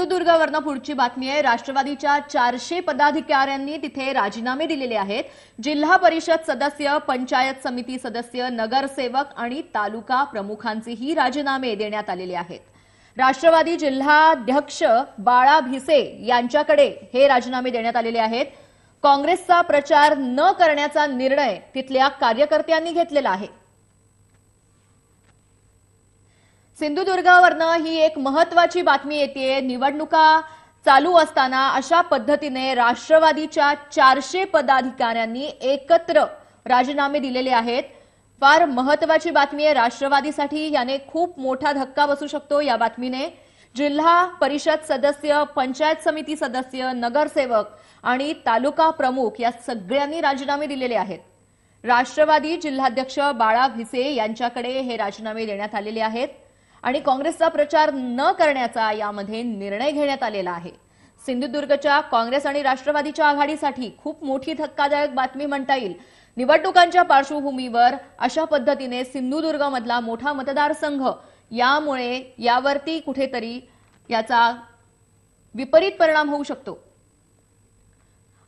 सिंधुदुर्गावरनं पुढची बातमी आहे। राष्ट्रवादीच्या 400 पदाधिकाऱ्यांनी तिथे राजीनामे दिलेले आहेत। जिल्हा परिषद सदस्य, पंचायत समिती सदस्य, नगरसेवक आणि तालुका प्रमुखांचेही राजीनामे देण्यात आलेले आहेत। राष्ट्रवादी जिल्हाध्यक्ष बाळा भिसे यांच्याकडे हे राजीनामे देण्यात आलेले आहेत। काँग्रेसचा प्रचार न करण्याचा निर्णय तिथल्या कार्यकर्त्यांनी घेतलेला आहे। सिंधुदुर्गावरनं ही एक महत्त्वाची बातमी येते। निवडणुका चालू असताना अशा पद्धतीने राष्ट्रवादीच्या 400 पदाधिकाऱ्यांनी एकत्र राजीनामे दिलेले आहेत। फार महत्त्वाची बातमी आहे राष्ट्रवादीसाठी। याने खूप मोठा धक्का बसू शकतो या बातमीने। जिल्हा परिषद सदस्य, पंचायत समिती सदस्य, नगरसेवक आणि तालुका प्रमुख या सगळ्यांनी राजीनामे दिलेले आहेत। राष्ट्रवादी जिल्हाध्यक्ष बाळा भिसे यांच्याकडे हे राजीनामे देण्यात आलेले आहेत आणि काँग्रेसचा प्रचार न करण्याचा यामध्ये निर्णय घेण्यात आलेला आहे। सिंधुदुर्गच्या काँग्रेस आणि राष्ट्रवादीच्या आघाडीसाठी खूप मोठी धक्कादायक बातमी म्हणता येईल। निवडणुकांच्या पार्श्वभूमीवर अशा पद्धतीने सिंधुदुर्गमधला मोठा मतदारसंघ यामुळे यावरती कुठेतरी याचा विपरीत परिणाम होऊ शकतो।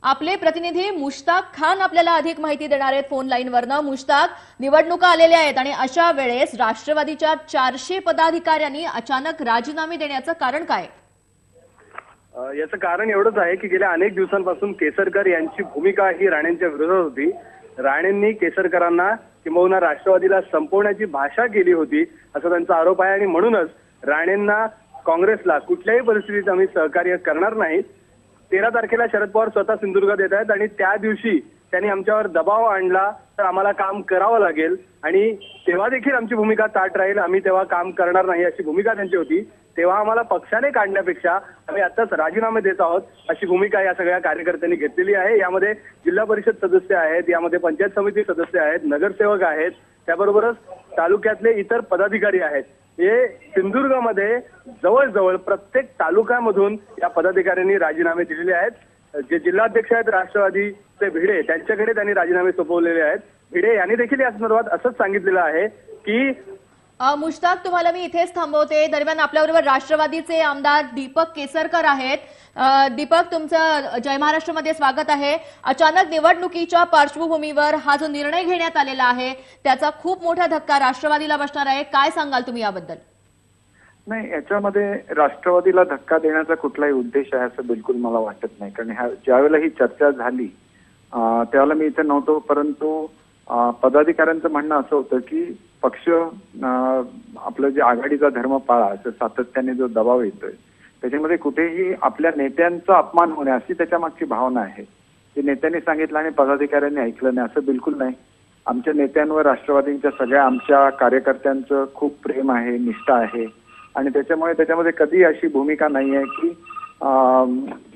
आपले प्रतिनिधी मुश्ताक खान आपल्याला अधिक माहिती देणार आहेत फोन लाईनवरनं। मुश्ताक, निवडणुका आलेल्या आहेत आणि अशा वेळेस राष्ट्रवादीच्या 400 पदाधिकाऱ्यांनी अचानक राजीनामे देण्याचं कारण काय? याचं कारण एवढंच आहे की गेल्या अनेक दिवसांपासून केसरकर यांची भूमिका ही राणेंच्या विरोधात होती। राणेंनी केसरकरांना किंबहुना राष्ट्रवादीला संपवण्याची भाषा केली होती असा त्यांचा आरोप आहे आणि म्हणूनच राणेंना काँग्रेसला कुठल्याही परिस्थितीत आम्ही सहकार्य करणार नाही। 13 तारखेला शरद पवार स्वतः सिंधुदुर्गात येत आहेत आणि त्या दिवशी त्यांनी आमच्यावर दबाव आणला तर आम्हाला काम करावं लागेल आणि तेव्हा देखील आमची भूमिका ताठ राहील, आम्ही तेव्हा काम करणार नाही अशी भूमिका त्यांची होती। तेव्हा आम्हाला पक्षाने काढण्यापेक्षा आम्ही आताच राजीनामे देत आहोत अशी भूमिका या सगळ्या कार्यकर्त्यांनी घेतलेली आहे। यामध्ये जिल्हा परिषद सदस्य आहेत, यामध्ये पंचायत समिती सदस्य आहेत, नगरसेवक आहेत, त्याबरोबरच तालुक्यातले इतर पदाधिकारी आहेत। हे सिंधुदुर्गमध्ये जवळजवळ प्रत्येक तालुक्यामधून या पदाधिकाऱ्यांनी राजीनामे दिलेले आहेत। जे जिल्हाध्यक्ष आहेत राष्ट्रवादीचे भिडे त्यांच्याकडे त्यांनी राजीनामे सोपवलेले आहेत। भिडे यांनी देखील या संदर्भात असंच सांगितलेलं आहे की मुश्ताक, तुम्हाला मी इथेच थांबवते। दरम्यान आपल्याबरोबर राष्ट्रवादीचे आमदार दीपक केसरकर आहेत। दीपक, तुमचं जय महाराष्ट्रमध्ये स्वागत आहे। अचानक निवडणुकीच्या पार्श्वभूमीवर हा जो निर्णय घेण्यात आलेला आहे त्याचा खूप मोठा धक्का राष्ट्रवादीला बसणार आहे, काय सांगाल तुम्ही याबद्दल? नाही, याच्यामध्ये राष्ट्रवादीला धक्का देण्याचा कुठलाही उद्देश आहे असं बिलकुल मला वाटत नाही। कारण ज्यावेळेला ही चर्चा झाली त्यावेळेला मी इथे नव्हतो, परंतु पदाधिकाऱ्यांचं म्हणणं असं होतं की पक्ष आपलं जे आघाडीचा धर्म पाळा असं सातत्याने जो दबाव येतोय त्याच्यामध्ये कुठेही आपल्या नेत्यांचा अपमान होणे अशी त्याच्या मागची भावना आहे। ते नेत्यांनी सांगितलं आणि पदाधिकाऱ्यांनी ऐकलं नाही असं बिलकुल नाही। आमच्या नेत्यांवर राष्ट्रवादीच्या सगळ्या आमच्या कार्यकर्त्यांचं खूप प्रेम आहे, निष्ठा आहे आणि त्याच्यामुळे त्याच्यामध्ये कधी अशी भूमिका नाही आहे की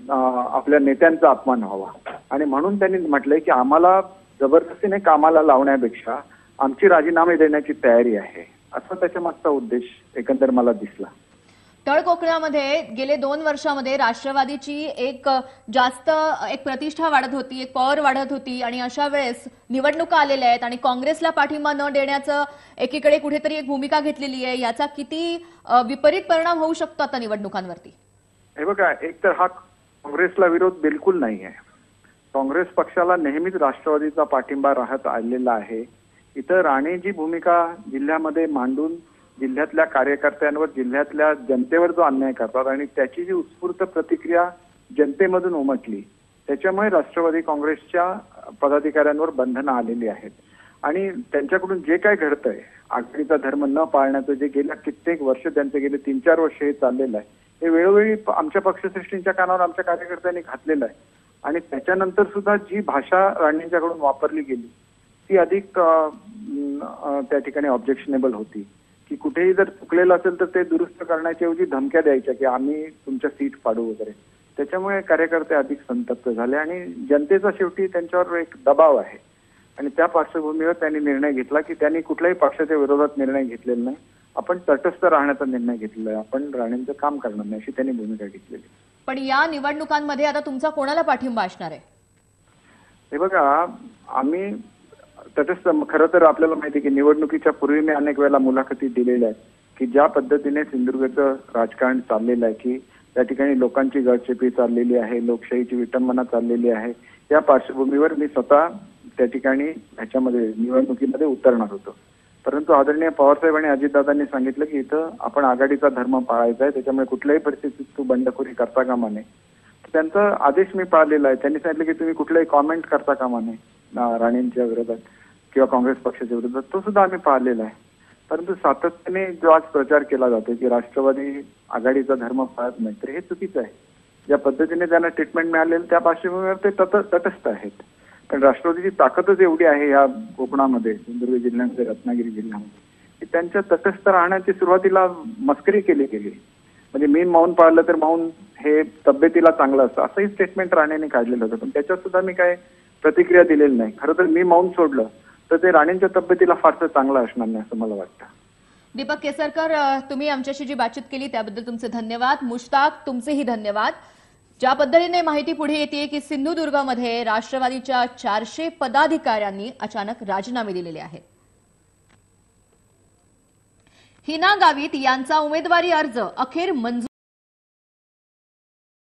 आपल्या नेत्यांचा अपमान व्हावा आणि म्हणून त्यांनी म्हटलंय की आम्हाला जबरदस्तीने कामाला लावण्यापेक्षा आमची राजीनामे देण्याची तयारी आहे असा त्याच्या मागचा उद्देश एकंदर मला दिसला। तळ कोकणामध्ये गेले 2 वर्षांमध्ये राष्ट्रवादीची एक प्रतिष्ठा वाढत होती, एक पॉवर वाढत होती आणि अशा वेळेस निवडणुका आलेल्या आहेत आणि काँग्रेसला पाठिंबा न देण्याचं एकीकडे कुठेतरी एक भूमिका घेतलेली आहे। याचा किती विपरीत परिणाम होऊ शकतो आता निवडणुकांवरती? हे बघा, एक तर हा काँग्रेसला विरोध बिलकुल नाही आहे। काँग्रेस पक्षाला नेहमीच राष्ट्रवादीचा पाठिंबा राहत आलेला आहे। इथं राणे जी भूमिका जिल्ह्यामध्ये मांडून जिल्ह्यातल्या कार्यकर्त्यांवर, जिल्ह्यातल्या जनतेवर जो अन्याय करतात आणि त्याची जी उत्स्फूर्त प्रतिक्रिया जनतेमधून उमटली त्याच्यामुळे राष्ट्रवादी काँग्रेसच्या पदाधिकाऱ्यांवर बंधनं आलेली आहेत आणि त्यांच्याकडून जे काय घडतंय आघाडीचा धर्म न पाळण्याचं जे गेल्या कित्येक वर्ष त्यांचे गेले 3-4 वर्ष हे चाललेलं आहे हे वेळोवेळी आमच्या पक्षश्रेष्ठींच्या कानावर आमच्या कार्यकर्त्यांनी घातलेलं आहे आणि त्याच्यानंतर सुद्धा जी भाषा राणेंच्याकडून वापरली गेली ती अधिक त्या ठिकाणी ऑब्जेक्शनेबल होती की कुठेही जर चुकलेलं असेल तर ते दुरुस्त करण्याच्या ऐवजी धमक्या द्यायच्या की आम्ही तुमच्या सीट पाडू वगैरे। त्याच्यामुळे कार्यकर्ते अधिक संतप्त झाले आणि जनतेचा शेवटी त्यांच्यावर एक दबाव आहे आणि त्या पार्श्वभूमीवर त्यांनी निर्णय घेतला की त्यांनी कुठल्याही पक्षाच्या विरोधात निर्णय घेतलेला नाही, आपण तटस्थ राहण्याचा निर्णय घेतलेला आहे, आपण राणेंचं काम करणार नाही अशी त्यांनी भूमिका घेतलेली। पण या निवडणुकांमध्ये आता तुमचा कोणाला पाठिंबा असणार आहे? हे बघा, आम्ही तटस्थ, खरं तर आपल्याला माहिती आहे की निवडणुकीच्या पूर्वी मी अनेक वेळेला मुलाखती दिलेल्या आहेत की ज्या पद्धतीने सिंधुदुर्गचं राजकारण चाललेलं आहे की त्या ठिकाणी लोकांची गळचेपी चाललेली आहे, लोकशाहीची विटंबना चाललेली आहे. या पार्श्वभूमीवर मी स्वतः त्या ठिकाणी ह्याच्यामध्ये निवडणुकीमध्ये उतरणार होतो. परंतु आदरणीय पवारसाहेब आणि अजितदादांनी सांगितलं की इथं आपण आघाडीचा धर्म पाळायचा आहे, त्याच्यामुळे कुठल्याही परिस्थितीत तू बंडखोरी करता कामा नये. त्यांचा आदेश मी पाळलेला आहे. त्यांनी सांगितलं की तुम्ही कुठलाही कॉमेंट करता कामा नये राणेंच्या विरोधात किंवा काँग्रेस पक्षाच्या विरोधात, तो सुद्धा आम्ही पाळलेला आहे. परंतु सातत्याने जो आज प्रचार केला जातो की राष्ट्रवादी आघाडीचा धर्म पाळत नाही, तर हे चुकीचं आहे. ज्या पद्धतीने त्यांना ट्रीटमेंट मिळालेलं त्या पार्श्वभूमीवर ते तटस्थ आहेत. पण राष्ट्रवादीची ताकदच एवढी आहे या कोकणामध्ये, सिंधुदुर्ग जिल्ह्यामध्ये, रत्नागिरी जिल्ह्यामध्ये, की त्यांच्या तटस्थ राहण्याची सुरुवातीला मस्करी केली गेली. म्हणजे मी मौन पाळलं तर मौन हे तब्येतीला चांगलं असतं, असंही स्टेटमेंट राणेंनी काढलेलं होतं. पण त्याच्यात सुद्धा मी काय प्रतिक्रिया दिलेली नाही. खरं तर मी मौन सोडलं तर ते राणेंच्या तब्येतीला फारसं चांगलं असणार नाही असं मला वाटतं. दीपक केसरकर, तुम्ही आमच्याशी जी बातचीत केली त्याबद्दल तुमचे धन्यवाद. मुश्ताक, तुमचेही धन्यवाद. ज्या पद्धतीने माहिती पुढे येते की सिंधुदुर्गमध्ये राष्ट्रवादीच्या 400 पदाधिकाऱ्यांनी अचानक राजीनामे दिलेले आहेत. हिना गावित यांचा उमेदवारी अर्ज अखेर मंजूर